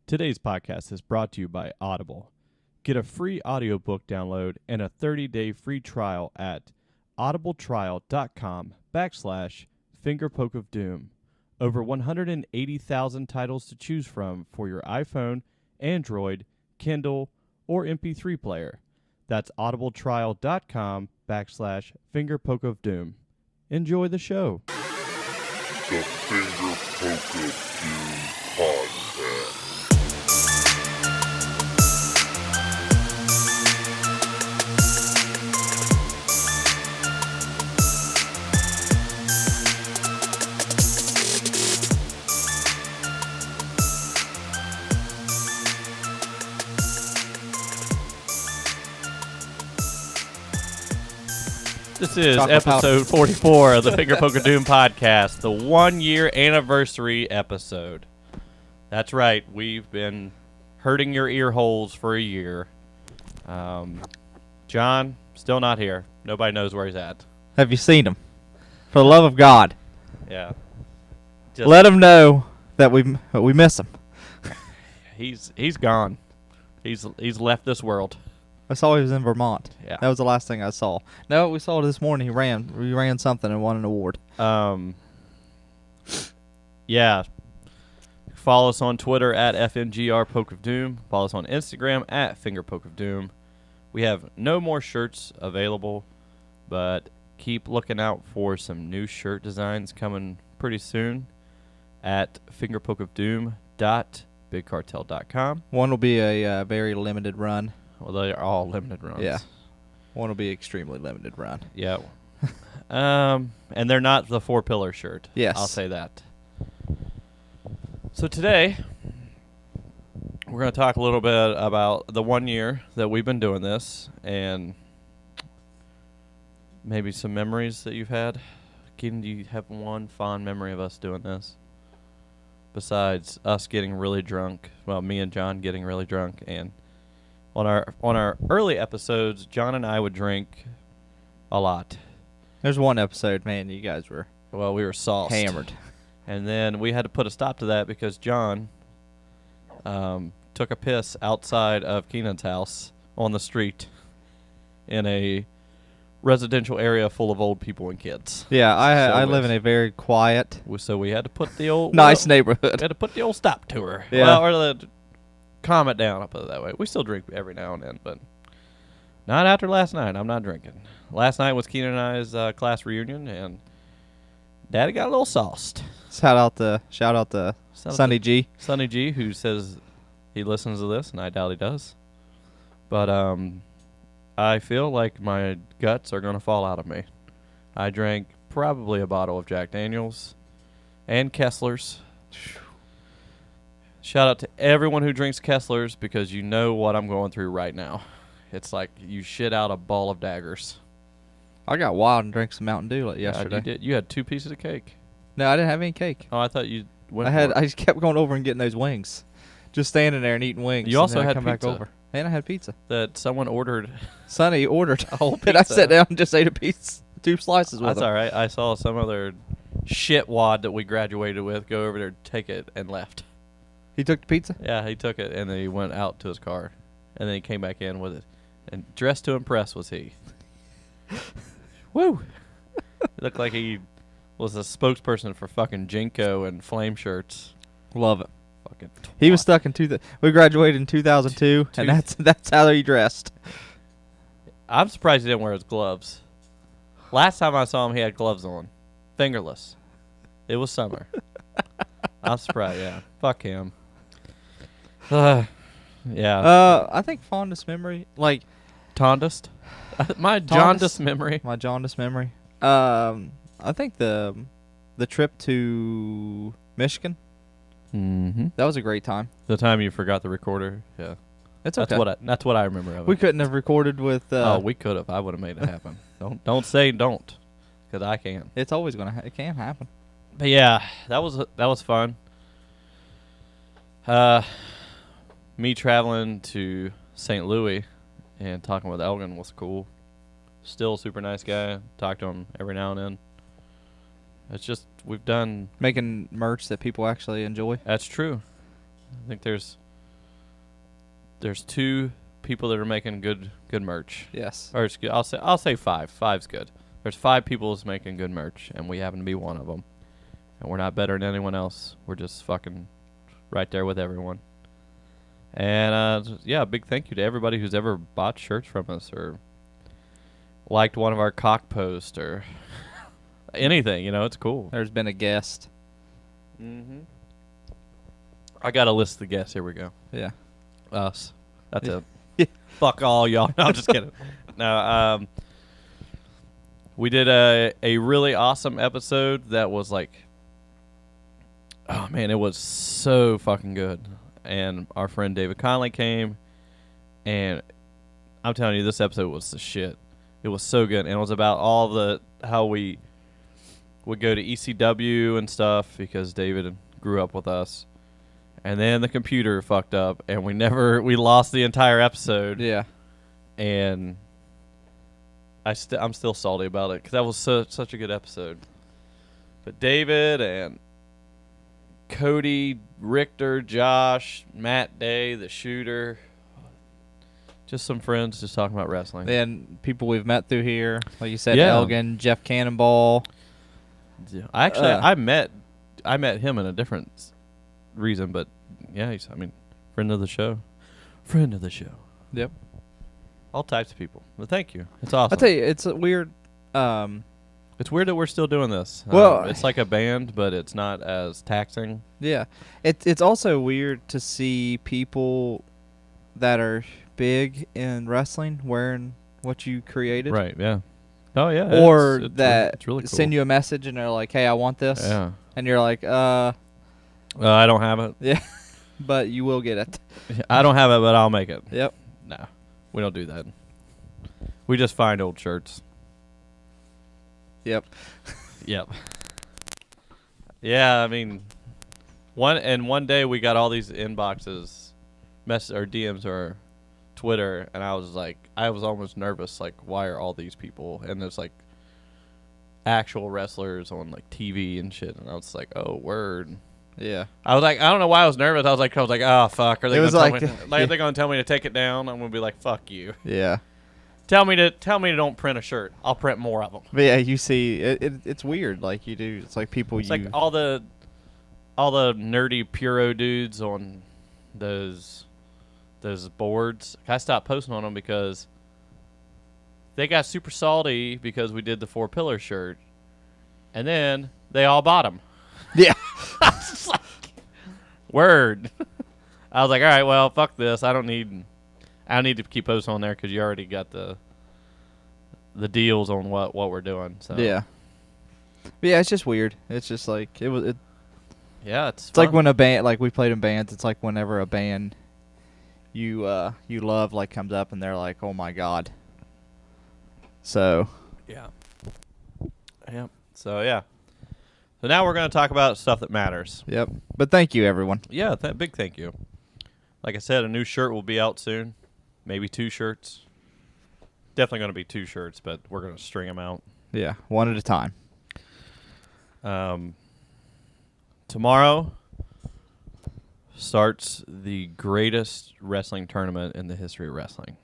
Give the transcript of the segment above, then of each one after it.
Today's podcast is brought to you by Audible. Get a free audiobook download and a 30-day free trial at audibletrial.com/fingerpokeofdoom. Over 180,000 titles to choose from for your iPhone, Android, Kindle, or MP3 player. That's audibletrial.com/fingerpokeofdoom. Enjoy the show. The Finger Poke of Doom Podcast. This is episode 44 of the Finger Poke of Doom podcast, the 1-year anniversary episode. That's right, we've been hurting your ear holes for a year. John, still not here. Nobody knows where he's at. Have you seen him? For the love of God. Yeah. Let him know that we miss him. He's gone. He's left this world. I saw he was in Vermont. Yeah. That was the last thing I saw. No, we saw this morning. He ran something and won an award. Yeah. Follow us on Twitter at FNGR Poke of Doom. Follow us on Instagram at Finger Poke of Doom. We have no more shirts available, but keep looking out for some new shirt designs coming pretty soon at fingerpokeofdoom.bigcartel.com. One will be a very limited run. Well, they are all limited runs. Yeah. One will be extremely limited run. Yeah. And they're not the 4-pillar shirt. Yes. I'll say that. So today, we're going to talk a little bit about the 1 year that we've been doing this and maybe some memories that you've had. Keaton, do you have one fond memory of us doing this? Besides us getting really drunk. Well, me and John getting really drunk, and on our early episodes, John and I would drink a lot. There's one episode, man, you guys were we were sauced. hammered. And then we had to put a stop to that because John took a piss outside of Keenan's house on the street in a residential area full of old people and kids. Yeah, I live in a very quiet, So we had to put the old nice We neighborhood. had to put the old stop to her. Yeah. Or calm it down, I'll put it that way. We still drink every now and then, but not after last night. I'm not drinking. Last night was Keenan and I's class reunion, and Daddy got a little sauced. Shout out to Sonny G. Sonny G, who says he listens to this, and I doubt he does. But I feel like my guts are going to fall out of me. I drank probably a bottle of Jack Daniels and Kessler's. Shout out to everyone who drinks Kessler's because you know what I'm going through right now. It's like you shit out a ball of daggers. I got wild and drank some Mountain Dew yesterday. You did. You had 2 pieces of cake. No, I didn't have any cake. Oh, I thought you went. I just kept going over and getting those wings. Just standing there and eating wings. You also and then had come pizza. Back over. And I had pizza. That someone ordered. Sonny ordered a whole and I pizza. sat down and just ate a piece, 2 slices with That's him. all right. I saw some other shitwad that we graduated with go over there, take it, and left. He took the pizza? Yeah, he took it, and then he went out to his car. And then he came back in with it. And dressed to impress was he. Woo! It looked like he was a spokesperson for fucking Jinko and Flame shirts. Love it. Fucking He was stuck in we graduated in 2002, and that's how he dressed. I'm surprised he didn't wear his gloves. Last time I saw him, he had gloves on. Fingerless. It was summer. I'm surprised, yeah. Fuck him. Yeah. I think fondest memory, like Tondest? My jaundiced memory. My jaundiced memory. I think the trip to Michigan. Mm-hmm. That was a great time. The time you forgot the recorder. Yeah. It's okay. That's what I remember of it. We couldn't have recorded with. We could have. I would have made it happen. Don't say don't, because I can. It's always it can happen. But yeah, that was fun. Me traveling to St. Louis and talking with Elgin was cool. Still a super nice guy. Talk to him every now and then. It's just we've done making merch that people actually enjoy. That's true. I think there's there's 2 people that are making good merch. Yes. Or I'll say 5. 5's good. There's 5 people that's making good merch, and we happen to be one of them. And we're not better than anyone else. We're just fucking right there with everyone. And yeah, big thank you to everybody who's ever bought shirts from us or liked one of our cock posts or anything. You know, it's cool. There's been a guest. Mm-hmm. I got a list of the guests. Here we go. Yeah. Us. That's Yeah. it. Fuck all y'all. No, I'm just kidding. No, we did a really awesome episode that was like, oh man, it was so fucking good. And our friend David Conley came, and I'm telling you, this episode was the shit. It was so good, and it was about all the how we would go to ECW and stuff because David grew up with us. And then the computer fucked up, and we lost the entire episode. Yeah. And I'm still salty about it because that was such a good episode. But David and Cody, Richter, Josh, Matt Day, the shooter, just some friends just talking about wrestling. Then people we've met through here, like you said, Yeah. Elgin, Jeff Cannonball. I actually I met him in a different reason, but yeah, he's friend of the show. Friend of the show. Yep. All types of people. But thank you. It's awesome. I'll tell you, it's a weird. It's weird that we're still doing this. Well, it's like a band, but it's not as taxing. Yeah, it's also weird to see people that are big in wrestling wearing what you created, Right, yeah. Oh, yeah. or it's that really cool. send you a message and they're like, "Hey, I want this," Yeah. and you're like, I don't have it. yeah, but you will get it." I don't have it, but I'll make it. Yep. No, we don't do that. We just find old shirts. Yep. Yep. Yeah, one day we got all these inboxes, or DMs or Twitter, and I was almost nervous. Like, why are all these people? And there's like actual wrestlers on like TV and shit, and I was like, oh, word. Yeah. I was like, I don't know why I was nervous. I was like, oh fuck, are they It gonna was tell like- me? Are they gonna tell me to take it down? I'm gonna be like, fuck you. Yeah. Tell me to don't print a shirt. I'll print more of them. But yeah, you see, it's weird. Like you do, it's like people It's like all the nerdy Puro dudes on those boards. I stopped posting on them because they got super salty because we did the 4 pillar shirt, and then they all bought them. Yeah. I was just like, word. I was like, all right, well, fuck this. I don't need to keep posting on there because you already got the deals on what we're doing. So Yeah. But yeah, it's just weird. It's just like yeah, it's like fun. when a band, like we played in bands, it's like whenever a band you love like comes up and they're like, "Oh my god." So, Yeah. Yep. So yeah. So now we're going to talk about stuff that matters. yep. But thank you everyone. Yeah, big thank you. Like I said, a new shirt will be out soon. Maybe 2 shirts. Definitely going to be 2 shirts, but we're going to string them out. Yeah, one at a time. Tomorrow starts the greatest wrestling tournament in the history of wrestling.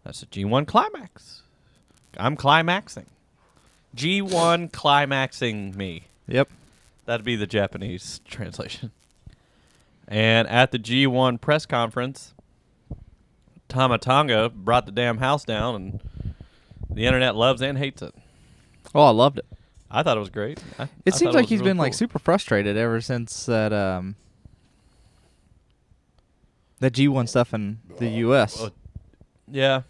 That's the G1 Climax. I'm climaxing. G1 climaxing me. Yep. That'd be the Japanese translation. And at the G1 press conference, Tama Tonga brought the damn house down, and the internet loves and hates it. Oh, I loved it. I thought it was great. It I seems thought like was he's really been like cool. super frustrated ever since that that G1 stuff in the US. Yeah.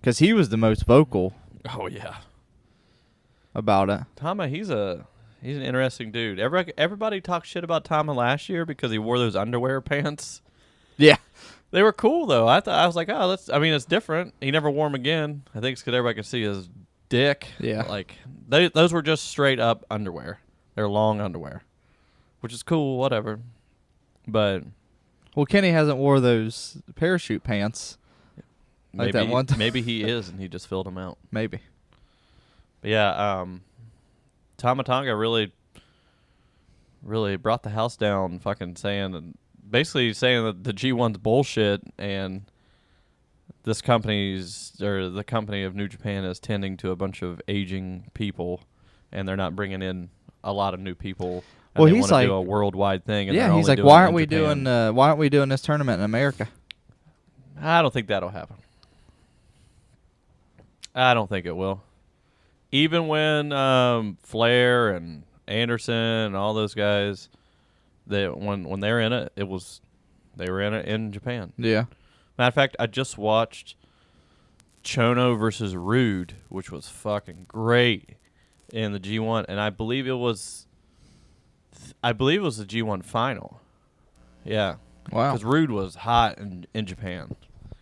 Cuz he was the most vocal Oh yeah. about it. Tama, he's an interesting dude. Everybody talked shit about Tama last year because he wore those underwear pants. Yeah. They were cool though. I was like, oh, it's different. He never wore them again. I think it's because everybody could see his dick. Yeah. Like those were just straight up underwear. They're long underwear, which is cool. Whatever. But Well, Kenny hasn't wore those parachute pants. Like maybe that one time. maybe he is, and he just filled them out. Maybe. But yeah, Tama Tonga really brought the house down. Fucking basically saying that the G1's bullshit, and the company of New Japan is tending to a bunch of aging people, and they're not bringing in a lot of new people. And Well, they he's want to like, do a worldwide thing. And yeah, they're he's only like, doing why it aren't in we Japan. why aren't we doing this tournament in America? I don't think that'll happen. I don't think it will. Even when Flair and Anderson and all those guys, when they're in it, they were in it in Japan. Yeah. Matter of fact, I just watched Chono versus Rude, which was fucking great in the G1, and I believe it was the G1 final. Yeah. Wow. Because Rude was hot in Japan.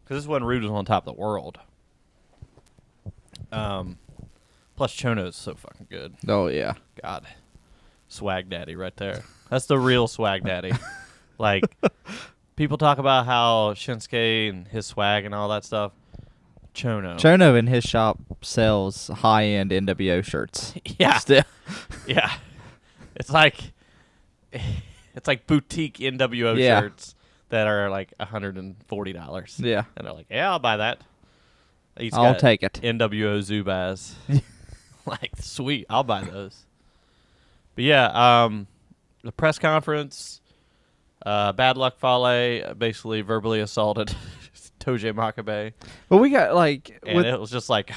Because this is when Rude was on top of the world. Plus, Chono is so fucking good. Oh yeah. God. Swag daddy right there. That's the real swag daddy. Like, people talk about how Shinsuke and his swag and all that stuff. Chono in his shop sells high-end NWO shirts. Yeah. Still. Yeah. It's like boutique NWO Yeah. shirts that are like $140. Yeah. And they're like, yeah, I'll buy that. I'll take it. NWO Zubaz. Like, sweet. I'll buy those. But yeah, the press conference, Bad Luck Fale basically verbally assaulted Toje Makabe. But we got like And it was just like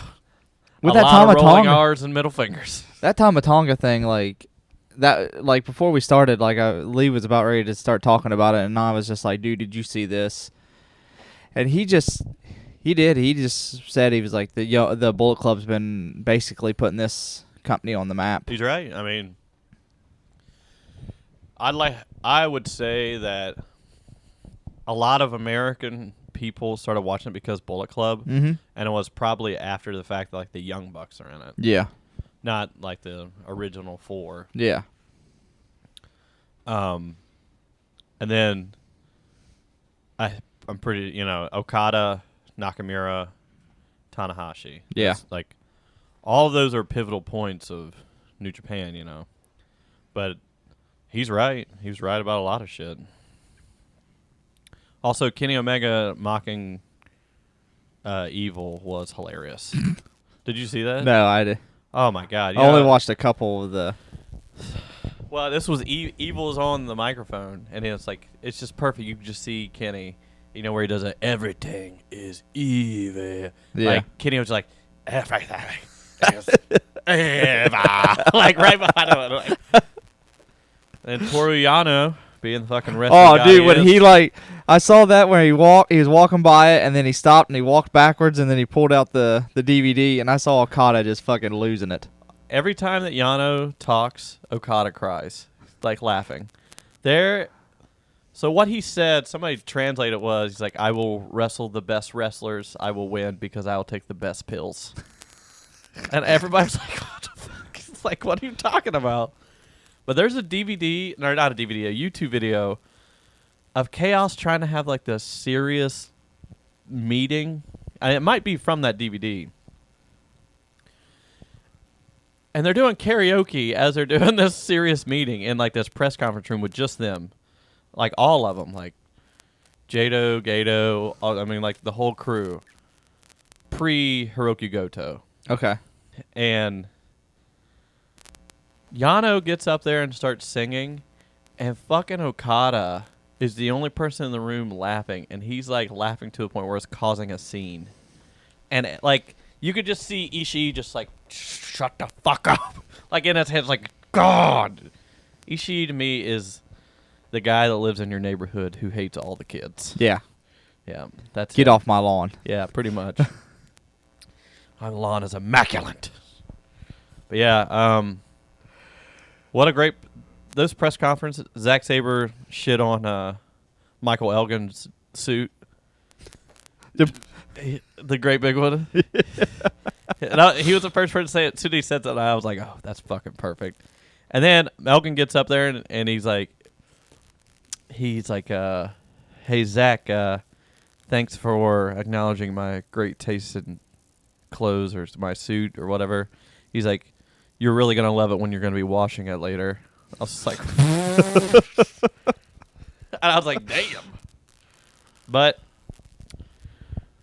with a that lot of rolling Tama R's and middle fingers. that Tama Tonga thing, like that, like before we started, like Lee was about ready to start talking about it, and I was just like, dude, did you see this? And he just said, he was like, the Bullet Club's been basically putting this company on the map. He's right. I mean, I would say that a lot of American people started watching it because Bullet Club, and it was probably after the fact that like the Young Bucks are in it. Yeah. Not like the original four. Yeah. And then I'm pretty, Okada, Nakamura, Tanahashi. Yeah. It's like all of those are pivotal points of New Japan, But he's right. He was right about a lot of shit. Also, Kenny Omega mocking Evil was hilarious. Did you see that? No, I did. Oh my God! I only watched a couple of the. Well, this was Evil's on the microphone, and it's like it's just perfect. You can just see Kenny, where he does it. Everything is evil. Yeah. Like Kenny was like everything is evil. Like right behind him. Like. And Toru Yano being the fucking wrestler. Oh, dude, when he I saw that where he was walking by it, and then he stopped and he walked backwards, and then he pulled out the DVD, and I saw Okada just fucking losing it. Every time that Yano talks, Okada cries, like laughing. So what he said, somebody translated it was, he's like, I will wrestle the best wrestlers, I will win because I will take the best pills. And everybody's like, what the fuck? It's like, what are you talking about? But there's a DVD, or not a DVD, a YouTube video of Chaos trying to have like this serious meeting. And it might be from that DVD. And they're doing karaoke as they're doing this serious meeting in like this press conference room with just them. Like all of them. Like Jado, Gato, like the whole crew. Pre-Hiroki Goto. Okay. And Yano gets up there and starts singing, and fucking Okada is the only person in the room laughing, and he's like laughing to a point where it's causing a scene. And like you could just see Ishii just like shut the fuck up, like in his head, like God. Ishii to me is the guy that lives in your neighborhood who hates all the kids. Yeah. Yeah, that's Get him. off my lawn. Yeah, pretty much. My lawn is immaculate. But yeah, what a great those press conferences. Zack Sabre shit on Michael Elgin's suit. The great big one. And he was the first person to say it. As soon as he said that, I was like, oh, that's fucking perfect. And then Elgin gets up there and he's like, hey, Zach, thanks for acknowledging my great taste in clothes or my suit or whatever. He's like, you're really going to love it when you're going to be washing it later. I was just like, and I was like, damn. But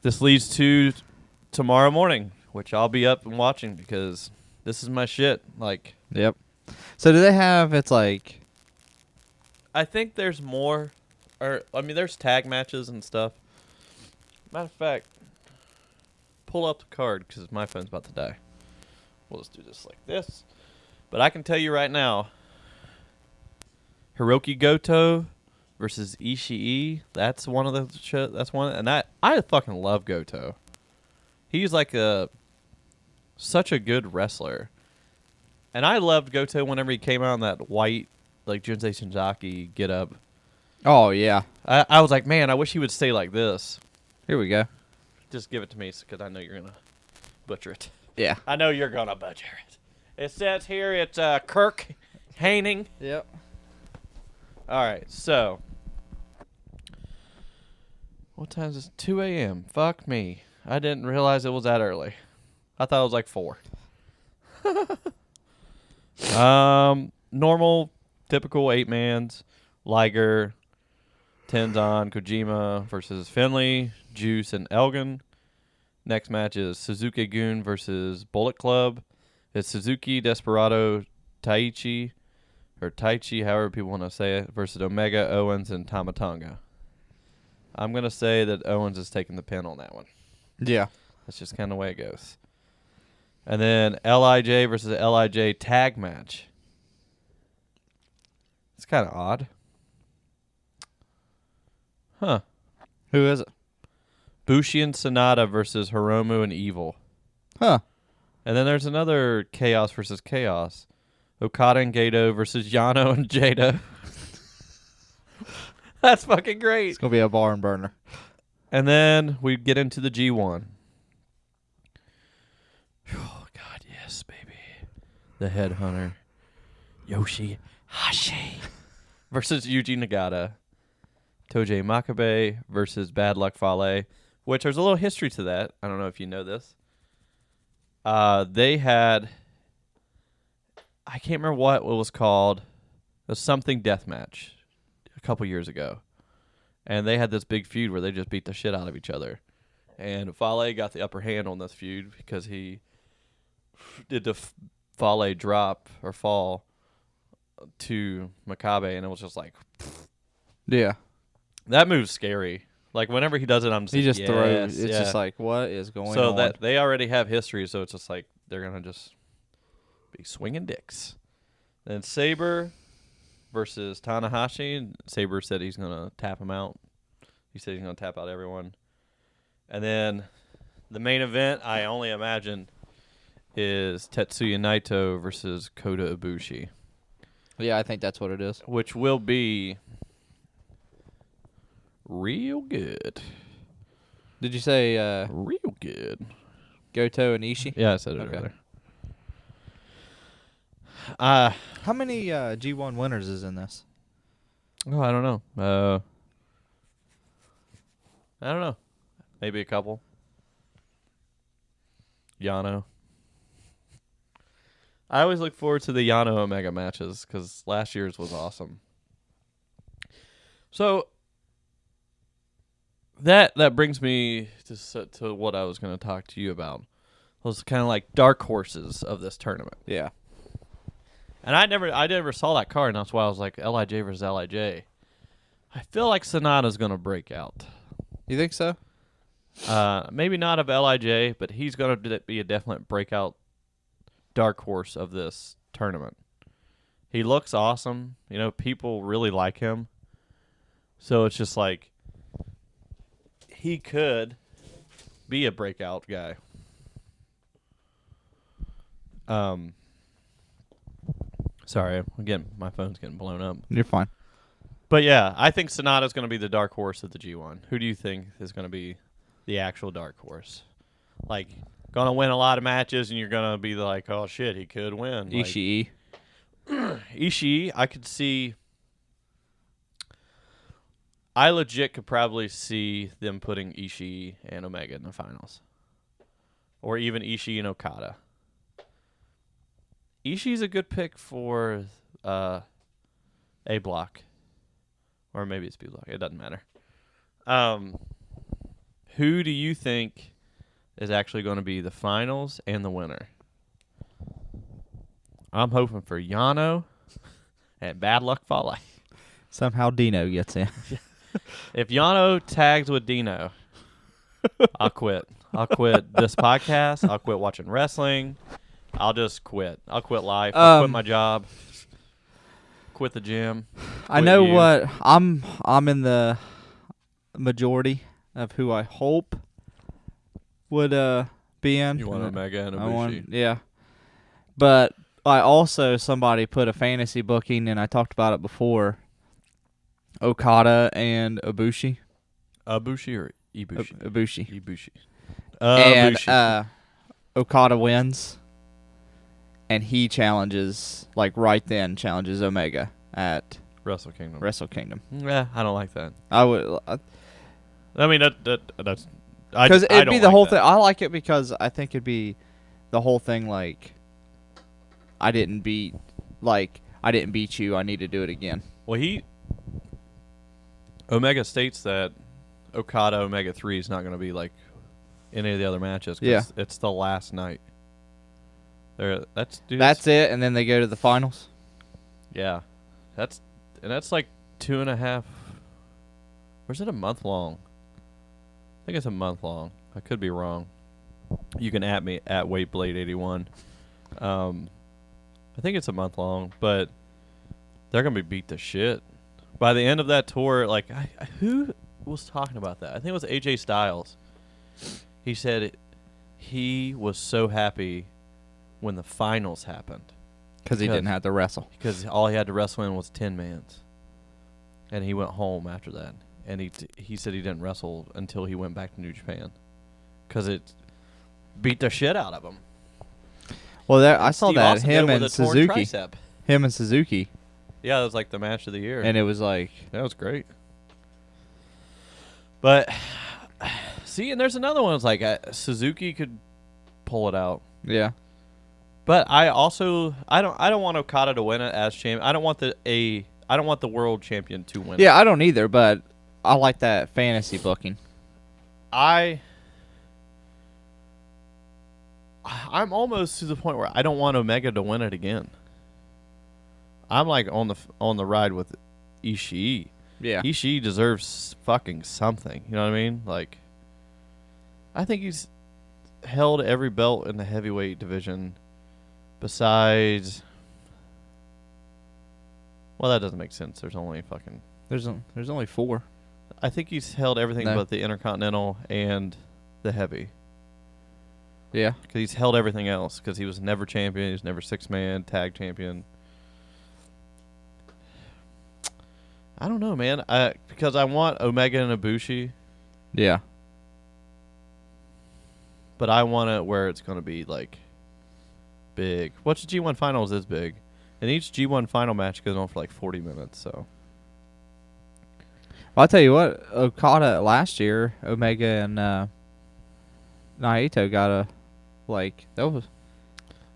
this leads to tomorrow morning, which I'll be up and watching because this is my shit. Like, Yep. So do they have? It's like. I think there's more, there's tag matches and stuff. Matter of fact, pull up the card because my phone's about to die. We'll just do this like this. But I can tell you right now, Hiroki Goto versus Ishii. That's one of the shit. That's one, and I fucking love Goto. He's like such a good wrestler, and I loved Goto whenever he came out in that white like Junsei Shinzaki get up. Oh yeah. I was like, man, I wish he would stay like this. Here we go. Just give it to me because I know you're gonna butcher it. Yeah. I know you're gonna butcher it. It says here it's Kirk Haining. Yep. All right, so what time is it? 2 a.m. Fuck me. I didn't realize it was that early. I thought it was like 4. Normal, typical 8-mans. Liger, Tenzan, Kojima versus Finley, Juice, and Elgin. Next match is Suzuki-gun versus Bullet Club. It's Suzuki, Desperado, Taichi, or Taichi, however people want to say it, versus Omega, Owens, and Tamatonga. I'm going to say that Owens is taking the pin on that one. Yeah. That's just kind of the way it goes. And then LIJ versus LIJ tag match. It's kind of odd. Huh. Who is it? Bushi and Sonata versus Hiromu and Evil. Huh. And then there's another Chaos versus Chaos. Okada and Gato versus Yano and Jado. That's fucking great. It's gonna be a barn burner. And then we get into the G1. Oh, God, yes, baby. The Headhunter. Yoshi-Hashi versus Yuji Nagata. Toji Makabe versus Bad Luck Fale, which there's a little history to that. I don't know if you know this. They had, I can't remember what it was called. It was something death match a couple years ago. And they had this big feud where they just beat the shit out of each other. And Fale got the upper hand on this feud because he did the Fale drop or fall to Makabe, and it was just like, Yeah. that move's scary. Like, whenever he does it, I'm just He like, just throws. yes, It's yeah. just like, what is going on? So that they already have history, so it's just like they're gonna just be swinging dicks. Then Saber versus Tanahashi. Saber said he's gonna tap him out. He said he's gonna tap out everyone. And then the main event, I only imagine, is Tetsuya Naito versus Kota Ibushi, Yeah, I think that's what it is. which will be real good. Did you say Real good. Goto and Ishii? Yeah, I said it Okay. earlier. How many G1 winners is in this? Oh, I don't know. I don't know. Maybe a couple. Yano. I always look forward to the Yano Omega matches because last year's was awesome. So that brings me to what I was going to talk to you about. Those kind of like dark horses of this tournament. Yeah. And I never saw that card, and that's why I was like, LIJ versus LIJ. I feel like Sonata's going to break out. You think so? Maybe not of LIJ, but he's going to be a definite breakout dark horse of this tournament. He looks awesome. You know, people really like him. So it's just like, he could be a breakout guy. Sorry, again, my phone's getting blown up. You're fine. But yeah, I think Sonata's going to be the dark horse of the G1. Who do you think is going to be the actual dark horse? Like, going to win a lot of matches, and you're going to be like, oh shit, he could win. Like, Ishii. Ishii, I could see. I legit could probably see them putting Ishii and Omega in the finals. Or even Ishii and Okada. Ishii's a good pick for A block. Or maybe it's B block. It doesn't matter. Who do you think is actually going to be the finals and the winner? I'm hoping for Yano and Bad Luck Fale. Somehow Dino gets in. If Yano tags with Dino, I'll quit. I'll quit this podcast. I'll quit watching wrestling. I'll just quit. I'll quit life. I'll quit my job. Quit the gym. I know what I'm in the majority of who I hope would be in. You want Omega and Ibushi? Yeah. But I also somebody put a fantasy booking, and I talked about it before. Okada and Ibushi. Ibushi or Ibushi? Ibushi. Ibushi. And Okada wins, and he challenges challenges Omega at Wrestle Kingdom. Wrestle Kingdom. Yeah, I don't like that. I would. I mean, that's because it'd be the whole thing. That. I like it because I think it'd be the whole thing. Like, I didn't beat you. I need to do it again. Well, Omega states that Okada Omega 3 is not going to be like any of the other matches. Yeah, it's the last night. That's it, and then they go to the finals. Yeah, that's like 2.5. Or is it a month long? I think it's a month long. I could be wrong. You can at me at WaitBlade81. I think it's a month long, but they're gonna be beat to shit by the end of that tour. Like, who was talking about that? I think it was AJ Styles. He said he was so happy when the finals happened because he didn't have to wrestle. Because all he had to wrestle in was 10-mans, and he went home after that. And he said he didn't wrestle until he went back to New Japan because it beat the shit out of him. Well, I saw Steve that Austin him did it and with a torn Suzuki. tricep. Him and Suzuki. Yeah, it was like the match of the year, and it was like that was great. But see, and there's another one. It's like Suzuki could pull it out. Yeah. But I don't want Okada to win it as champion. I don't want the world champion to win. Yeah, I don't either, but I like that fantasy booking. I'm almost to the point where I don't want Omega to win it again. I'm like on the ride with Ishii. Yeah. Ishii deserves fucking something. You know what I mean? Like, I think he's held every belt in the heavyweight division besides. Well, that doesn't make sense. There's only 4. I think he's held everything but the Intercontinental and the heavy. Yeah. Because he's held everything else. Because he was never champion. He was never 6-man tag champion. I don't know, man. Because I want Omega and Ibushi. Yeah. But I want it where it's going to be, like, big. What's the G1 Finals is big. And each G1 Final match goes on for, like, 40 minutes, so. Well, I'll tell you what. Okada last year, Omega and Naito got a, that was.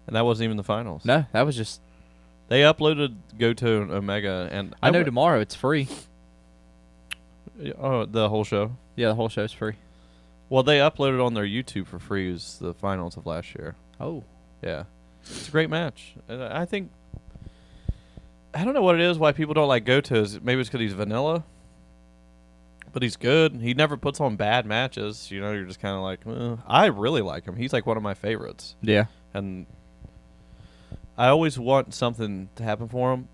And that wasn't even the finals. No, that was just. They uploaded Goto and Omega, and I know tomorrow it's free. Oh, the whole show? Yeah, the whole show's free. Well, they uploaded on their YouTube for free as the finals of last year. Oh. Yeah. It's a great match. And I think, I don't know what it is, why people don't like Goto's. Maybe it's because he's vanilla. But he's good. He never puts on bad matches. You know, you're just kind of like, I really like him. He's like one of my favorites. Yeah. And I always want something to happen for him.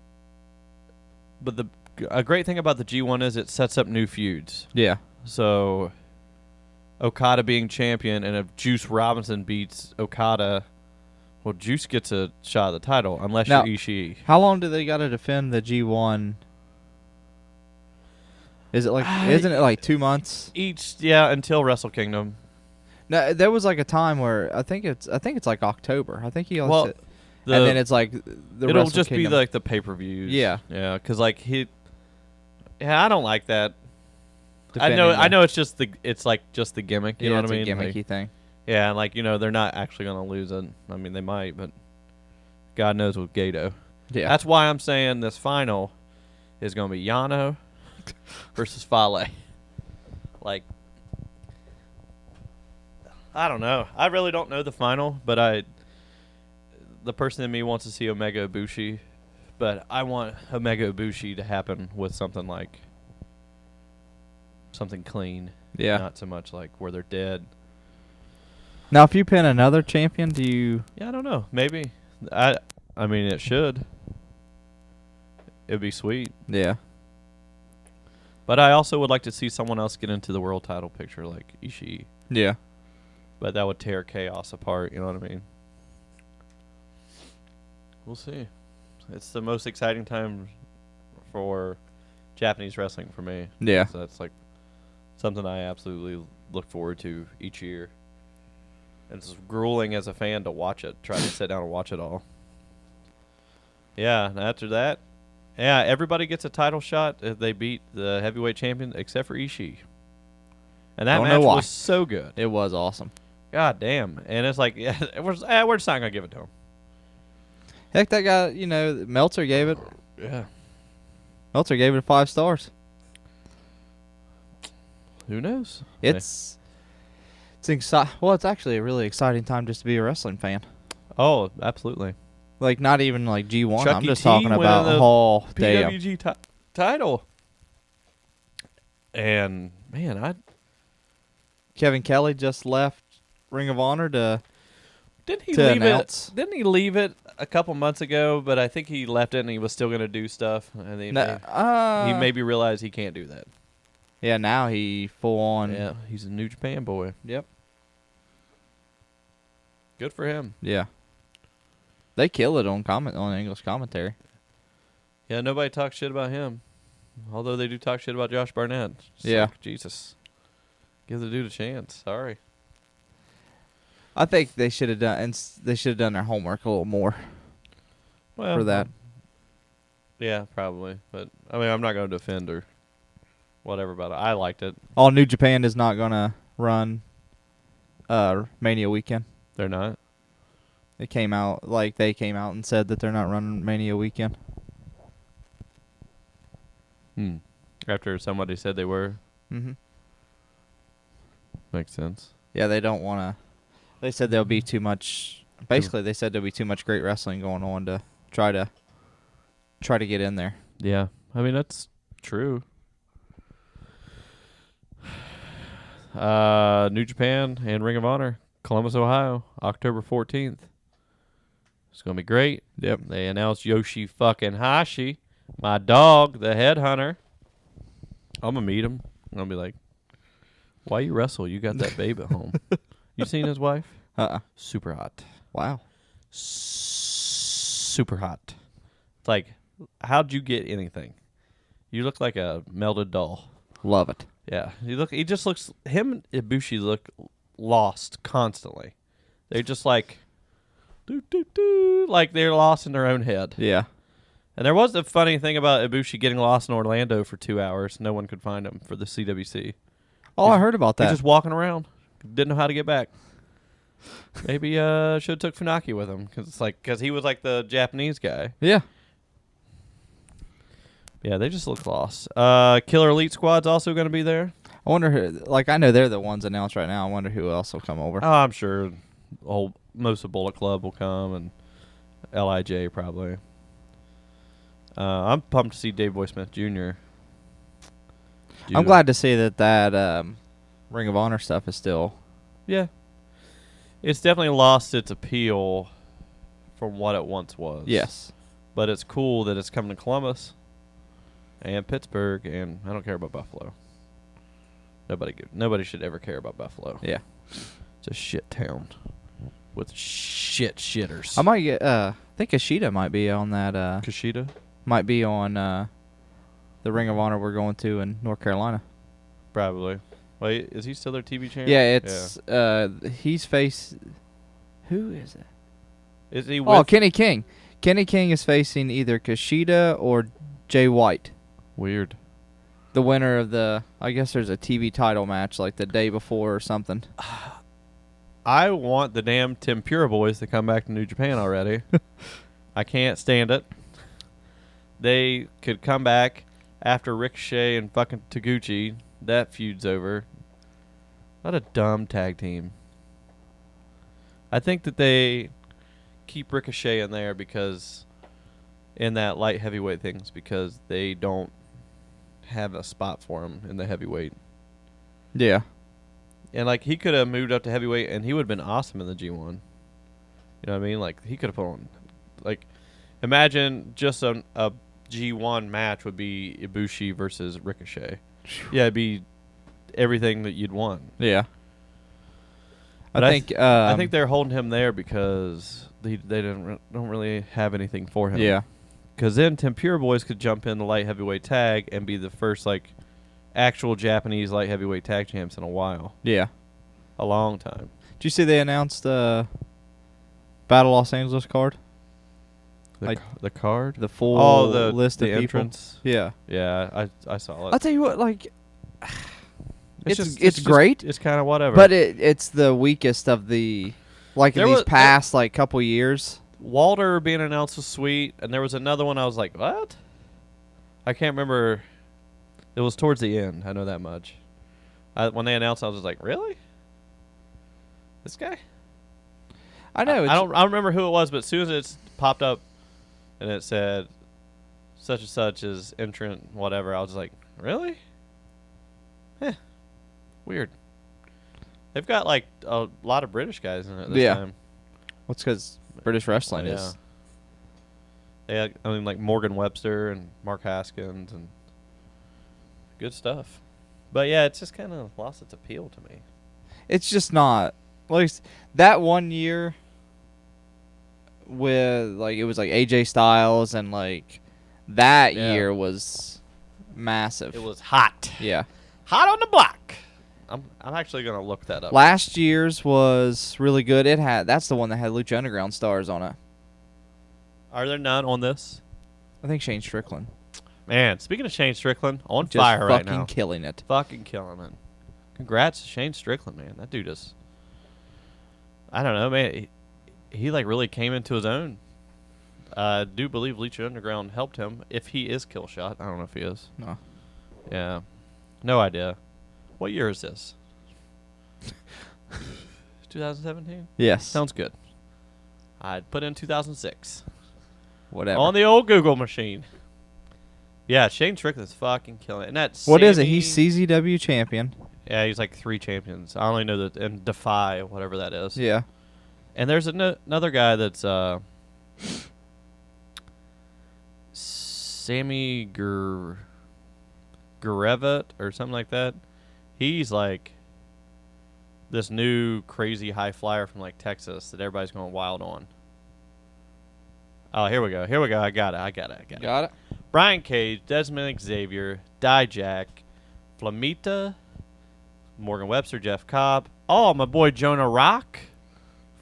But a great thing about the G1 is it sets up new feuds. Yeah. So Okada being champion, and if Juice Robinson beats Okada, well, Juice gets a shot at the title, unless you're Ishii. How long do they got to defend the G1? Is it isn't it like 2 months? Until Wrestle Kingdom. No, there was like a time where I think it's like October. I think and then it's like the it'll Wrestle just Kingdom. be like the pay-per-views. Yeah. Yeah, because I don't like that. I know it's just the gimmick, you know what I mean? It's a gimmicky thing. Yeah, and they're not actually going to lose it. I mean, they might, but God knows with Gato. Yeah. That's why I'm saying this final is going to be Yano versus Fale. I don't know. I really don't know the final, but the person in me wants to see Omega Ibushi, but I want Omega Ibushi to happen with something like something clean. Yeah. Not so much like where they're dead. Now, if you pin another champion, do you? Yeah, I don't know. Maybe. I mean, it should. It'd be sweet. Yeah. But I also would like to see someone else get into the world title picture, like Ishii. Yeah. But that would tear Chaos apart. You know what I mean? We'll see. It's the most exciting time for Japanese wrestling for me. Yeah. So that's like something I absolutely look forward to each year. And it's grueling as a fan to watch it. Try to sit down and watch it all. Yeah, and after that, yeah, everybody gets a title shot if they beat the heavyweight champion, except for Ishii. And that Don't know match why. was so good. It was awesome. God damn. And it's like, yeah, we're just not going to give it to him. Heck, that guy, Meltzer gave it. Yeah. Meltzer gave it 5 stars. Who knows? It's it's actually a really exciting time just to be a wrestling fan. Oh, absolutely. Like, not even like G1. I'm Chuck E. just T talking winning about the oh damn. PWG title. And, man, Kevin Kelly just left Ring of Honor to Didn't he to leave announce. it? Didn't he leave it a couple months ago? But I think he left it and he was still going to do stuff. And he maybe realized he can't do that. Yeah, now he full on. Yeah, he's a New Japan boy. Yep. Good for him. Yeah. They kill it on English commentary. Yeah, nobody talks shit about him. Although they do talk shit about Josh Barnett. It's Yeah. like, Jesus. Give the dude a chance. Sorry. I think they should have done their homework a little more Well, for that. Yeah, probably. But, I mean, I'm not going to defend or whatever about it. I liked it. All New Japan is not gonna run Mania weekend. They're not. They came out and said that they're not running Mania weekend. After somebody said they were. Mm-hmm. Makes sense. Yeah, they don't want to. They said there'll be too much. Basically, they said there'll be too much great wrestling going on to try to get in there. Yeah. I mean, that's true. New Japan and Ring of Honor, Columbus, Ohio, October 14th. It's going to be great. Yep. They announced Yoshi fucking Hashi, my dog, the headhunter. I'm going to meet him. I'm going to be like, why you wrestle? You got that babe at home. You seen his wife? Super hot. Wow. Super hot. It's like, how'd you get anything? You look like a melted doll. Love it. Yeah. He just looks, him and Ibushi look lost constantly. They're just like, like they're lost in their own head. Yeah. And there was a funny thing about Ibushi getting lost in Orlando for 2 hours. No one could find him for the CWC. Oh, I heard about that. He's just walking around. Didn't know how to get back. Maybe should have took Funaki with him because he was like the Japanese guy. Yeah. Yeah, they just look lost. Killer Elite Squad's also going to be there. I wonder who. Like, I know they're the ones announced right now. I wonder who else will come over. Oh, I'm sure most of Bullet Club will come and LIJ probably. I'm pumped to see Dave Boy Smith Jr. I'm glad to see that Ring of Honor stuff is still. Yeah. It's definitely lost its appeal from what it once was. Yes. But it's cool that it's coming to Columbus and Pittsburgh, and I don't care about Buffalo. Nobody should ever care about Buffalo. Yeah. It's a shit town with shitters. I might get. I think Kushida might be on that. Kushida? Might be on the Ring of Honor we're going to in North Carolina. Probably. Wait, is he still their TV champion? Yeah, it's he's face. Who is it? Is he with? Oh, Kenny King. Kenny King is facing either Kushida or Jay White. Weird. The winner of I guess there's a TV title match like the day before or something. I want the damn Tempura boys to come back to New Japan already. I can't stand it. They could come back after Ricochet and fucking Taguchi. That feud's over. What a dumb tag team. I think that they keep Ricochet in there because in that light heavyweight things because they don't have a spot for him in the heavyweight. Yeah. And like he could have moved up to heavyweight and he would have been awesome in the G1. You know what I mean? Like he could have put on like imagine just a G1 match would be Ibushi versus Ricochet. Yeah, it'd be everything that you'd want. Yeah. But I think they're holding him there because they don't really have anything for him. Yeah. Because then Tempura Boys could jump in the light heavyweight tag and be the first like actual Japanese light heavyweight tag champs in a while. Yeah. A long time. Did you see they announced Battle Los Angeles card? The card? The full the list of entrance. people? Yeah. Yeah, I saw it. I'll tell you what, like, it's just great. It's kind of whatever. But it's the weakest of the, like, in these past, like, couple years. Walter being announced was sweet, and there was another one I was like, what? I can't remember. It was towards the end. I know that much. When they announced, I was just like, really? This guy? I know. I don't remember who it was, but as soon as it popped up and it said such and such is entrant, whatever, I was like, really? Weird. They've got like a lot of British guys in it this time. Well, it's because British wrestling is. Yeah, I mean like Morgan Webster and Mark Haskins and good stuff. But yeah, it's just kind of lost its appeal to me. It's just not like that one year with like it was like AJ Styles and like that year was massive. It was hot. Yeah. Hot on the block. I'm actually gonna look that up. Last year's was really good. That's the one that had Lucha Underground stars on it. Are there none on this? I think Shane Strickland. Man, speaking of Shane Strickland, on Just fire right now. fucking killing it. Fucking killing it. Congrats to Shane Strickland, man. That dude is. I don't know, man. He like really came into his own. I do believe Lucha Underground helped him. If he is Killshot, I don't know if he is. No. Yeah, no idea. What year is this? 2017? Yes. Sounds good. I'd put in 2006. Whatever. On the old Google machine. Yeah, Shane Strickland's fucking killing it. And that's what is it? He's CZW champion. Yeah, he's like 3 champions. I only know that and Defy, whatever that is. Yeah. And there's another guy that's Sammy Gurevet or something like that. He's like this new crazy high flyer from like Texas that everybody's going wild on. Oh, here we go. I got it. Got it? Brian Cage, Desmond Xavier, Dijak, Flamita, Morgan Webster, Jeff Cobb. Oh, my boy Jonah Rock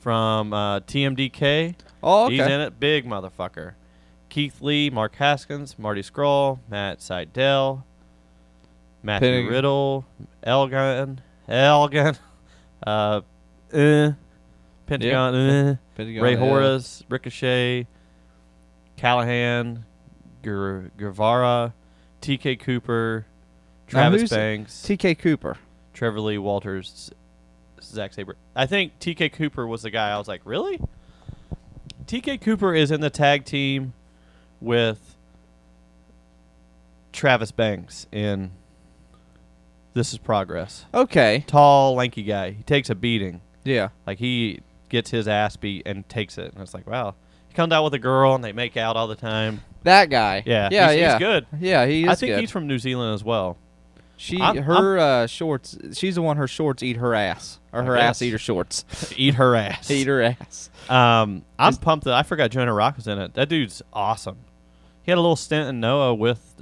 from TMDK. Oh, okay. He's in it. Big motherfucker. Keith Lee, Mark Haskins, Marty Scroll, Matt Seidel, Matthew Riddle, Elgin, Pentagon, Pentagon, Ray Horace, Ricochet, Callahan, Guevara, TK Cooper, Travis Banks, TK Cooper, Trevor Lee, Walters, Zack Sabre. I think TK Cooper was the guy I was like, really? TK Cooper is in the tag team with Travis Banks in This Is Progress. Okay. Tall, lanky guy. He takes a beating. Yeah. Like, he gets his ass beat and takes it. And it's like, wow. He comes out with a girl, and they make out all the time. That guy. Yeah. He's good. Yeah, he is I think good. he's from New Zealand as well. Shorts, she's the one, her shorts eat her ass. Or her ass eat her shorts. Eat her ass. Eat her ass. I'm pumped that I forgot Jonah Rock was in it. That dude's awesome. He had a little stint in Noah with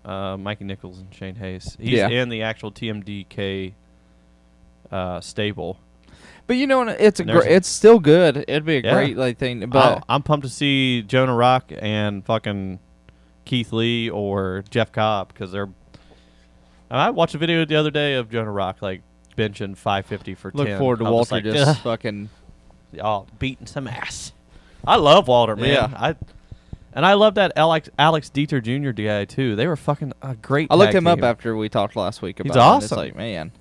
Mikey Nichols and Shane Hayes. He's in the actual TMDK stable. But you know, it's still good. It'd be a great thing. But I'm pumped to see Jonah Rock and fucking Keith Lee or Jeff Cobb because they're. I watched a video the other day of Jonah Rock like benching 550 for 10. Look forward to Walter just fucking beating some ass. I love Walter, man. Yeah. I love that Alex Dieter Jr. guy too. They were fucking a great. I looked tag him up team. after we talked last week about. He's awesome. It's like, man,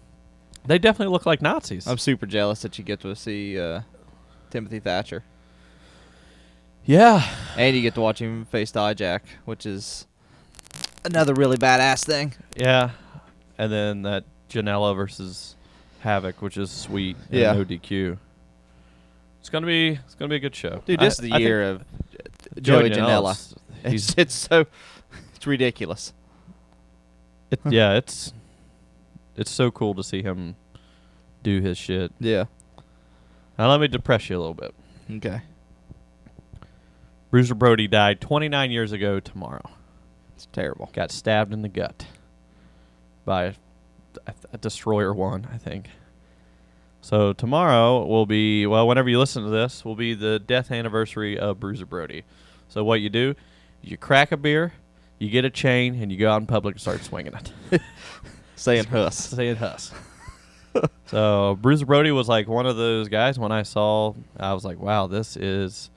They definitely look like Nazis. I'm super jealous that you get to see Timothy Thatcher. Yeah. And you get to watch him face Dijak, which is another really badass thing. Yeah. And then that Janela versus Havoc, which is sweet. And Yeah. no DQ. It's gonna be a good show. Dude, this is the year of Joey Janela. It's ridiculous. It's so cool to see him do his shit. Yeah. Now let me depress you a little bit. Okay. Bruiser Brody died 29 years ago tomorrow. It's terrible. Got stabbed in the gut by a Destroyer 1, I think. So tomorrow will be, well, whenever you listen to this, will be the death anniversary of Bruiser Brody. So what you do, you crack a beer, you get a chain, and you go out in public and start swinging it. Saying Huss. Saying Huss. So Bruiser Brody was like one of those guys when I was like, wow, this is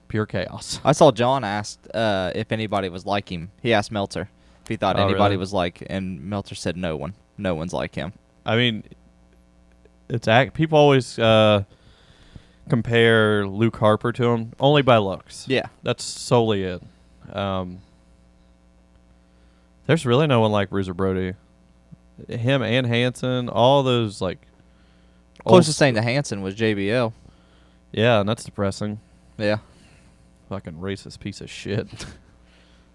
pure chaos. I saw John asked if anybody was like him. He asked Meltzer if he thought anybody really? was like, and Meltzer said no one. No one's like him. I mean, people always compare Luke Harper to him only by looks. Yeah. That's solely it. There's really no one like Bruiser Brody. Him and Hansen, all those like Closest thing to Hansen was JBL. Yeah, and that's depressing. Yeah. Fucking racist piece of shit.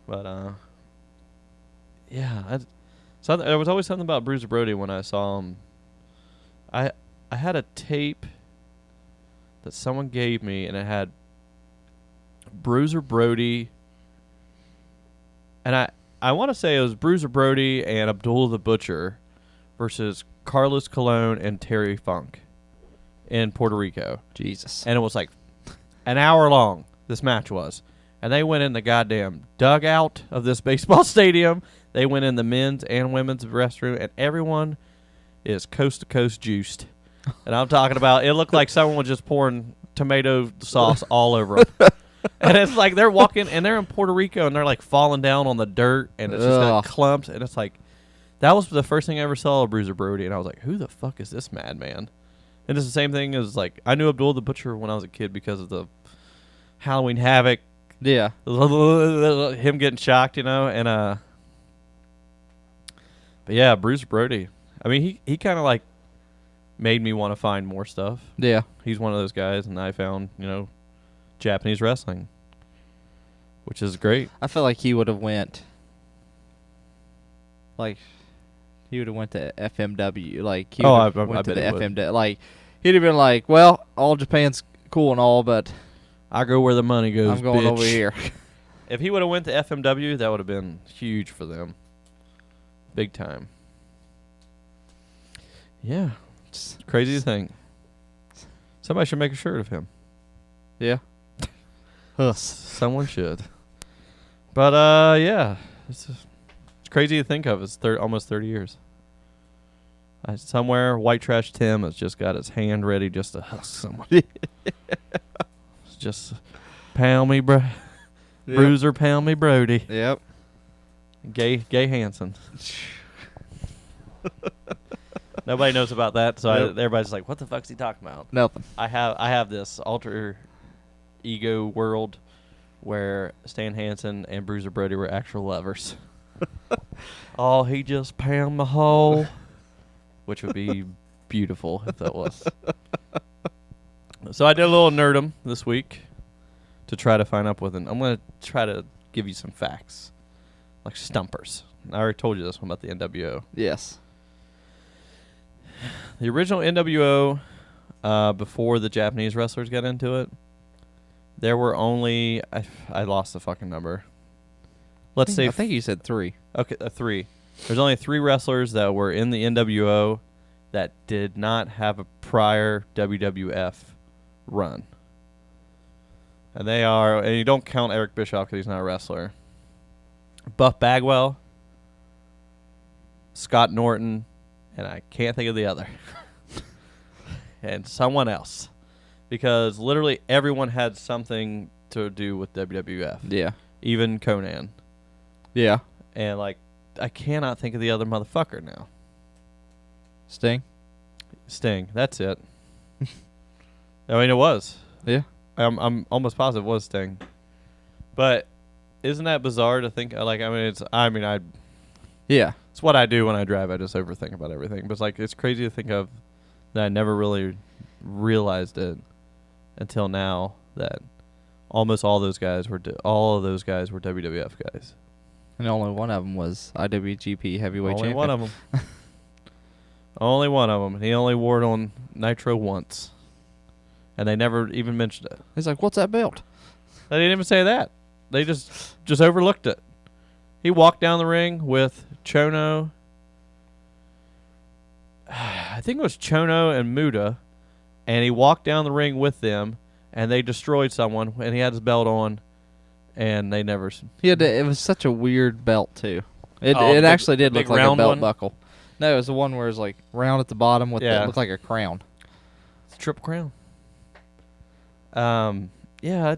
But yeah, there was always something about Bruiser Brody when I saw him. I had a tape that someone gave me, and it had Bruiser Brody, and I want to say it was Bruiser Brody and Abdullah the Butcher versus Carlos Colon and Terry Funk in Puerto Rico. Jesus. And it was like an hour long, this match was. And they went in the goddamn dugout of this baseball stadium. They went in the men's and women's restroom, and everyone is coast to coast juiced. And I'm talking about, it looked like someone was just pouring tomato sauce all over them. And it's like they're walking, and they're in Puerto Rico, and they're like falling down on the dirt, and it's just got clumps. And it's like, that was the first thing I ever saw of Bruiser Brody, and I was like, who the fuck is this madman? And it's the same thing as, like, I knew Abdul the Butcher when I was a kid because of the Halloween Havoc. Yeah. Him getting shocked, you know, and but yeah, Bruiser Brody. I mean, he kind of like made me want to find more stuff. Yeah. He's one of those guys, and I found, you know, Japanese wrestling, which is great. I feel like he would have went. Like, he would have went to FMW. Like, he I went bet to the he would. FMW. Like, he'd have been like, well, all Japan's cool and all, but I go where the money goes. I'm going bitch. over here. If he would have went to FMW, that would have been huge for them. Big time. Yeah. It's crazy to think. Somebody should make a shirt of him. Yeah. Someone should. But, yeah. It's crazy to think of. It's almost 30 years. Somewhere, White Trash Tim has just got his hand ready just to husk someone. It's just, pound me, bro. Yep. Bruiser, pound me, Brody. Yep. Gay Hansen. Nobody knows about that, so Yep. everybody's like, what the fuck's he talking about? Nothing. I have this alter ego world where Stan Hansen and Bruiser Brody were actual lovers. Oh, he just pound my hole. Which would be beautiful if that was. So I did a little nerdum this week to try to find up with it. I'm going to try to give you some facts, like stumpers. I already told you this one about the NWO. Yes. The original NWO, before the Japanese wrestlers got into it, there were only, I lost the fucking number. Let's say, I think you said 3. Okay, 3. There's only 3 wrestlers that were in the NWO that did not have a prior WWF run. And they are, and you don't count Eric Bischoff because he's not a wrestler. Buff Bagwell, Scott Norton, and I can't think of the other. And someone else. Because literally everyone had something to do with WWF. Yeah. Even Conan. Yeah. And, like, I cannot think of the other motherfucker now. Sting? Sting. That's it. I mean, it was. Yeah. I'm almost positive it was Sting. But isn't that bizarre to think? Like, I mean, Yeah. it's what I do when I drive. I just overthink about everything. But it's like it's crazy to think of that I never really realized it until now that almost all those guys were WWF guys. And only one of them was IWGP Heavyweight Only Champion. one of them. Only one of them. He only wore it on Nitro once, and they never even mentioned it. He's like, "What's that belt?" They didn't even say that. They just overlooked it. He walked down the ring with Chono. I think it was Chono and Muda, and he walked down the ring with them, and they destroyed someone, and he had his belt on, and they never. It was such a weird belt too. It Oh, actually did look big like a round belt one? buckle. No, it was the one where it was like round at the bottom with Yeah. it looked like a crown. It's a Triple Crown. Yeah.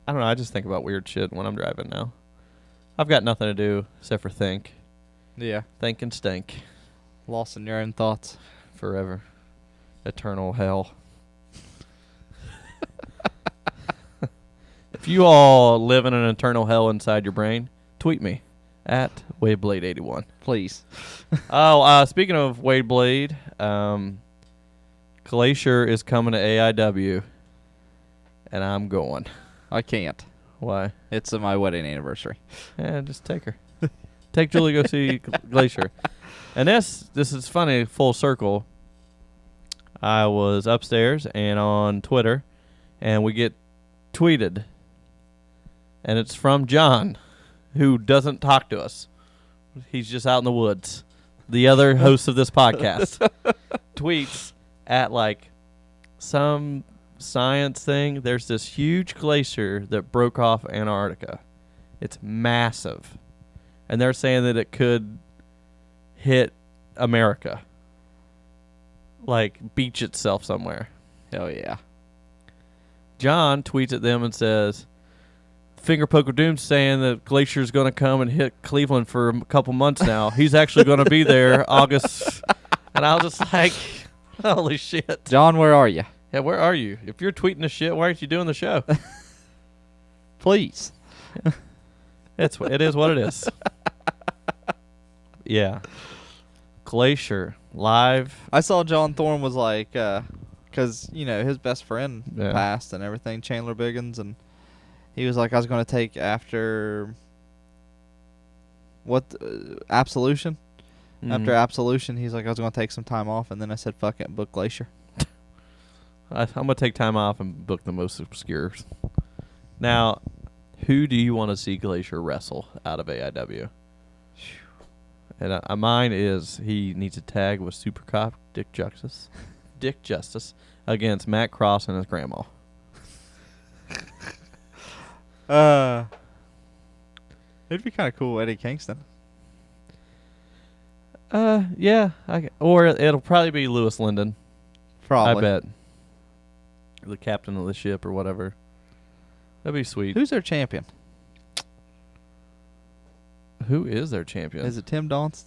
I don't know. I just think about weird shit when I'm driving now. I've got nothing to do except for think. Yeah. Think and stink. Lost in your own thoughts. Forever. Eternal hell. If you all live in an eternal hell inside your brain, tweet me at WadeBlade81. Please. Speaking of Wade Blade, Glacier is coming to AIW, and I'm going. I can't. Why? It's my wedding anniversary. Yeah, just take her. Take Julie to go see Glacier. And this is funny, full circle. I was upstairs and on Twitter, and we get tweeted. And it's from John, who doesn't talk to us. He's just out in the woods. The other host of this podcast tweets at like some science thing. There's this huge glacier that broke off Antarctica. It's massive. And they're saying that it could hit America. Like beach itself somewhere. Hell yeah. John tweets at them and says, Finger Poke of Doom's saying that Glacier's going to come and hit Cleveland for a couple months now. He's actually going to be there August. And I was just like, holy shit. John, where are you? Yeah, where are you? If you're tweeting this shit, why aren't you doing the show? Please. It is what it is. Yeah. Glacier live. I saw John Thorne was like, because, his best friend Yeah. passed and everything, Chandler Biggins, and he was like, I was going to take after, Absolution? After Absolution, he's like, I was going to take some time off, and then I said, fuck it, and book Glacier. I'm going to take time off and book the most obscure. Now, who do you want to see Glacier wrestle out of AIW? And mine is he needs a tag with Super Cop Dick Justice against Matt Cross and his grandma. It'd be kind of cool, Eddie Kingston. Yeah, or it'll probably be Lewis Linden. Probably. I bet. The captain of the ship or whatever. That'd be sweet. Who's their champion? Who is their champion? Is it Tim Donst?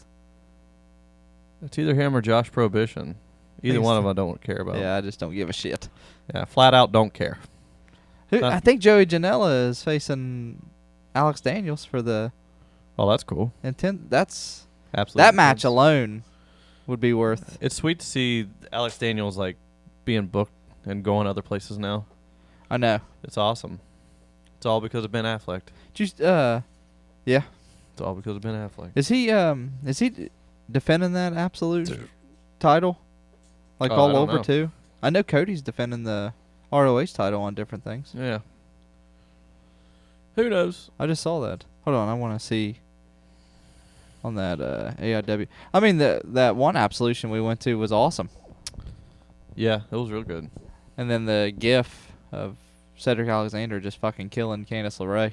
It's either him or Josh Prohibition. Either one of them I don't care about. Yeah, I just don't give a shit. Yeah, flat out don't care. I think Joey Janela is facing Alex Daniels for the Oh, that's cool. That's Absolutely. that match alone would be worth. It's sweet to see Alex Daniels like being booked and going other places now. I know. It's awesome. It's all because of Ben Affleck. Yeah. It's all because of Ben Affleck. Is he defending that absolute title? Like Oh, I all don't over know. too? I know Cody's defending the ROH title on different things. Yeah. Who knows? I just saw that. Hold on, I want to see on that AIW. I mean, that one Absolution we went to was awesome. Yeah, it was real good. And then the GIF of Cedric Alexander just fucking killing Candice LeRae.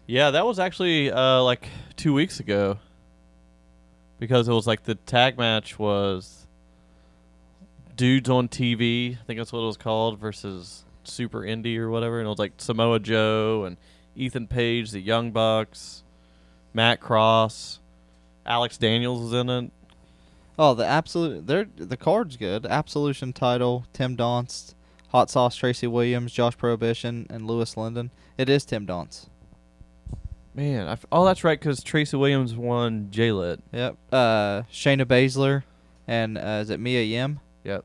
Yeah, that was actually like 2 weeks ago. Because it was like the tag match was Dudes on TV, I think that's what it was called, versus Super Indie or whatever. And it was like Samoa Joe and Ethan Page, the Young Bucks, Matt Cross, Alex Daniels was in it. Oh, the card's good. Absolution title, Tim Donst, Hot Sauce Tracy Williams, Josh Prohibition, and Lewis Linden. It is Tim Donst. Man, oh, that's right, because Tracy Williams won J-Lit. Yep. Shayna Baszler and is it Mia Yim? Yep.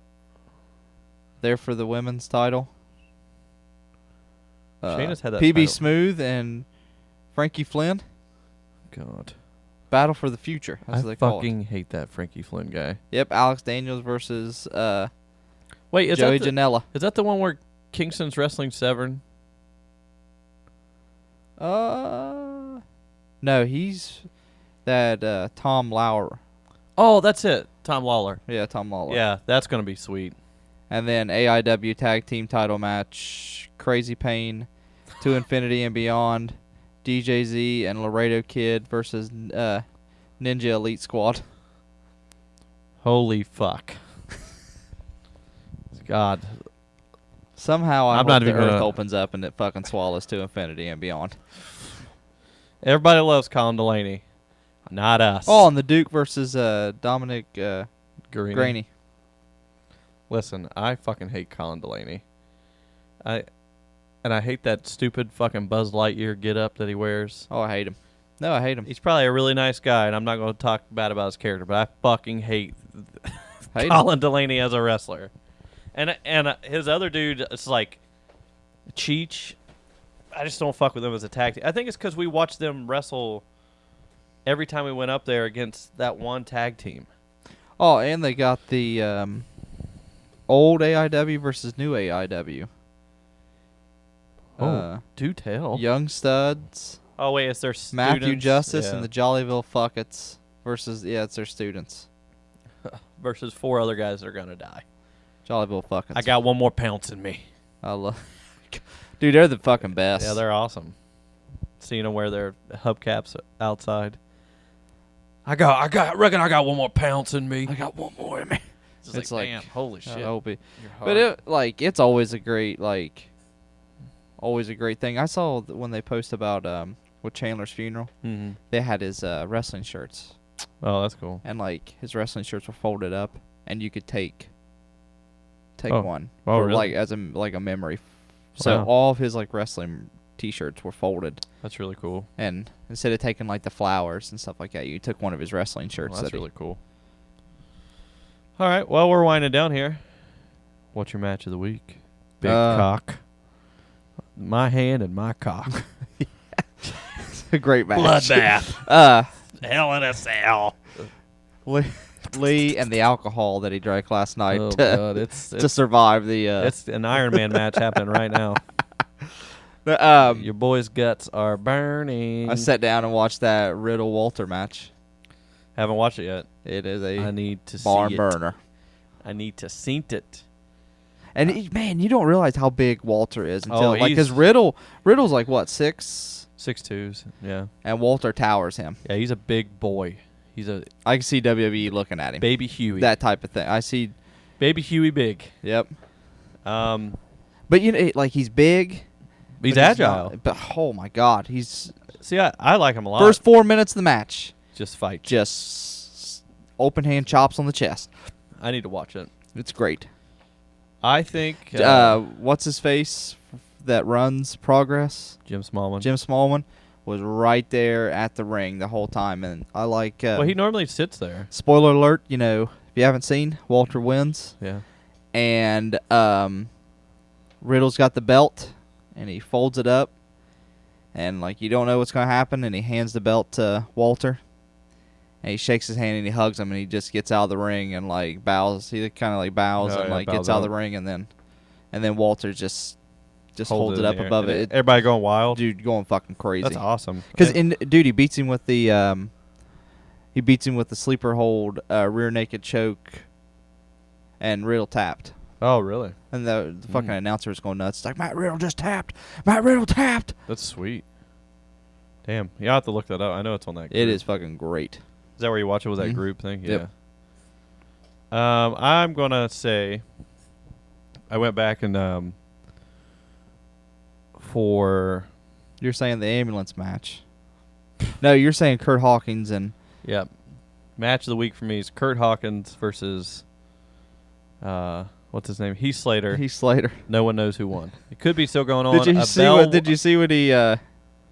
They're for the women's title. Shayna's had that PB title. Smooth and Frankie Flynn. God. Battle for the future. That's I what they call it. fucking hate that Frankie Flynn guy. Yep. Alex Daniels versus Wait, is Joey that the, Janela. is that the one where Kingston's wrestling Severn? No, he's that Tom Lawler. Oh, that's it. Tom Lawler. Yeah, Tom Lawler. Yeah, that's going to be sweet. And then AIW Tag Team Title match: Crazy Pain, To Infinity and Beyond, DJZ and Laredo Kid versus Ninja Elite Squad. Holy fuck. God. Somehow I'm hope not the even Earth gonna- opens up and it fucking swallows To Infinity and Beyond. Everybody loves Colin Delaney. Not us. Oh, and the Duke versus Dominic Greeny. Graney. Listen, I fucking hate Colin Delaney. I hate that stupid fucking Buzz Lightyear get-up that he wears. Oh, I hate him. No, I hate him. He's probably a really nice guy, and I'm not going to talk bad about his character, but I fucking hate Hate him. Colin Delaney as a wrestler. And his other dude, it's like Cheech. I just don't fuck with them as a tag team. I think it's because we watched them wrestle every time we went up there against that one tag team. Oh, and they got the old AIW versus new AIW. Do tell. Young Studs, Oh, wait, it's their students. Matthew Justice, Yeah. and the Jollyville Fuckets versus, it's their students. Versus 4 other guys that are going to die. Jollyville Fuckets. I got one more pounce in me. I love. Dude, they're the fucking best. Yeah, they're awesome. Seeing them wear their hubcaps outside. I reckon I got one more pounce in me. I got one more in me. It's It's like, like, damn, holy shit. I hope it. You're But hard. it's always a great always a great thing. I saw when they post about with Chandler's funeral, Mhm. they had his wrestling shirts, Oh, that's cool. and his wrestling shirts were folded up, and you could take Oh. one Oh, for really? as a memory. So Wow. all of his wrestling T-shirts were folded, That's really cool. and instead of taking the flowers and stuff like that, you took one of his wrestling shirts. Well, that's that he- really cool. All right, well, we're winding down here. What's your match of the week? Big cock. My hand and my cock. It's a great match. Bloodbath. Hell in a Cell. Lee and the alcohol that he drank last night Oh, to, God. It's to survive the. it's an Iron Man match happening right now. Your boy's guts are burning. I sat down and watched that Riddle Walter match. Haven't watched it yet. It is a I need to barn see burner. I need to see it. And man, you don't realize how big Walter is until Oh, because he's- Riddle's like what 6, 6'2", yeah. and Walter towers him. Yeah, he's a big boy. He's a I can see WWE looking at him. baby Huey. That type of thing. I see. baby Huey big. Yep. Um, But he's big. he's but agile. not- but oh my God, he's See, I like him a lot. first 4 minutes of the match. Just fight. Just open hand chops on the chest. I need to watch it. It's great. I think What's his face that runs Progress? Jim Smallman. Jim Smallman was right there at the ring the whole time, and I like. Well, he normally sits there. Spoiler alert! If you haven't seen, Walter wins, Yeah. and Riddle's got the belt, and he folds it up, and you don't know what's gonna happen, and he hands the belt to Walter. And he shakes his hand and he hugs him, and he just gets out of the ring and bows. He kind of bows Oh, and yeah, gets bows out of the out. ring, and then Walter just holds it in up the air. above And it. Everybody going wild. Dude, going fucking crazy. That's awesome. Because he beats him with the sleeper hold, rear naked choke, and Riddle tapped. Oh, really? And the fucking announcer was going nuts. It's like, Matt Riddle just tapped. Matt Riddle tapped. That's sweet. Damn. You have to look that up. I know it's on that group. It is fucking great. Is that where you watch it? Was that Mhm. group thing? Yeah. Yep. I'm going to say I went back and for You're saying the ambulance match. No, you're saying Kurt Hawkins and Yep. match of the week for me is Kurt Hawkins versus what's his name? Heath Slater. Heath Slater. No one knows who won. It could be still going on. Did you see what he? Oh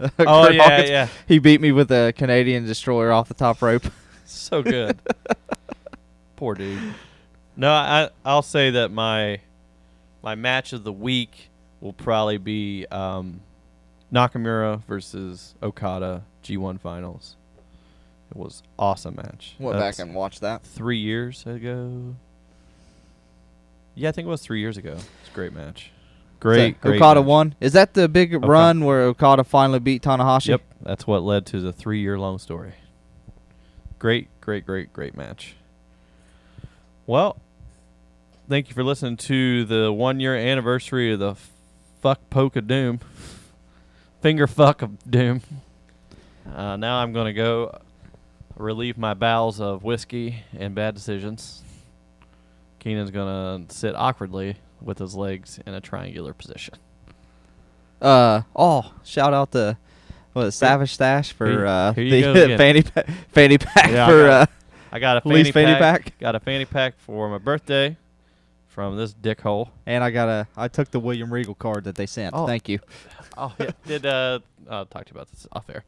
Kurt yeah, Hawkins, yeah. He beat me with a Canadian Destroyer off the top rope. So good. Poor dude. No, I'll say that my match of the week will probably be Nakamura versus Okada G1 Finals. It was awesome match. Went back and watched that. 3 years ago. Yeah, I think it was 3 years ago. It's a great match. Great Okada match. won. Is that the big run where Okada finally beat Tanahashi? Yep, that's what led to the 3-year-long story. Great match. Well, thank you for listening to the 1-year anniversary of the fuck poke of doom. Finger fuck of doom. Now I'm going to go relieve my bowels of whiskey and bad decisions. Keenan's going to sit awkwardly with his legs in a triangular position. Shout out to Savage Stash for Here you go the again. fanny pack Yeah, for I got a Lee's fanny fanny pack. pack. Got a fanny pack for my birthday from this dickhole. and I took the William Regal card that they sent. Oh. Thank you. Oh, yeah. I'll talk to you about this off air.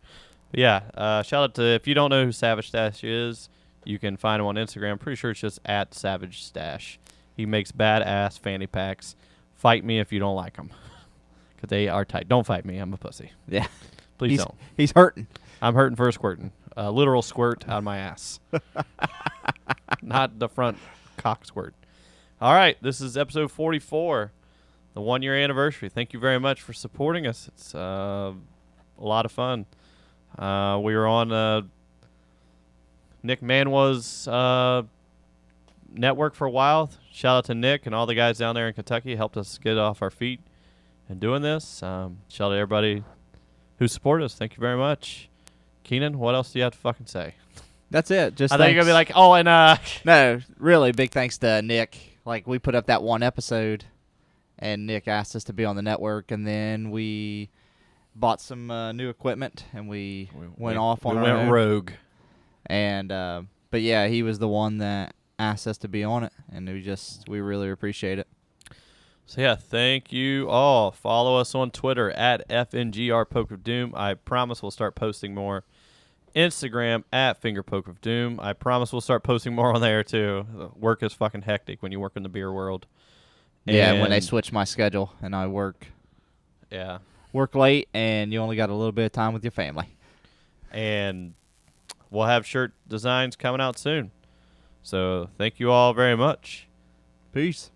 But yeah, shout out to, if you don't know who Savage Stash is, you can find him on Instagram. I'm pretty sure it's just at Savage Stash. He makes badass fanny packs. Fight me if you don't like them. Because they are tight. Don't fight me. I'm a pussy. Yeah. Please don't. He's hurting. I'm hurting for a squirting. A literal squirt out of my ass. Not the front cock squirt. All right. This is episode 44, the 1-year anniversary. Thank you very much for supporting us. It's a lot of fun. We were on Nick Manwa's network for a while. Shout out to Nick and all the guys down there in Kentucky. Helped us get off our feet and doing this. Shout out to everybody who supported us. Thank you very much. Keenan, what else do you have to fucking say? That's it. Just I thought you were going to be like, oh, and no, really big thanks to Nick. Like, we put up that one episode, and Nick asked us to be on the network, and then we bought some new equipment, and we went off on our own. rogue. And but yeah, he was the one that asked us to be on it, and we really appreciate it. So yeah, thank you all. Follow us on Twitter at FNGR Poke of Doom. I promise we'll start posting more. Instagram at Finger Poke of Doom. I promise we'll start posting more on there too. Work is fucking hectic when you work in the beer world. Yeah, when they switch my schedule and I work late, and you only got a little bit of time with your family. And we'll have shirt designs coming out soon. So thank you all very much. Peace.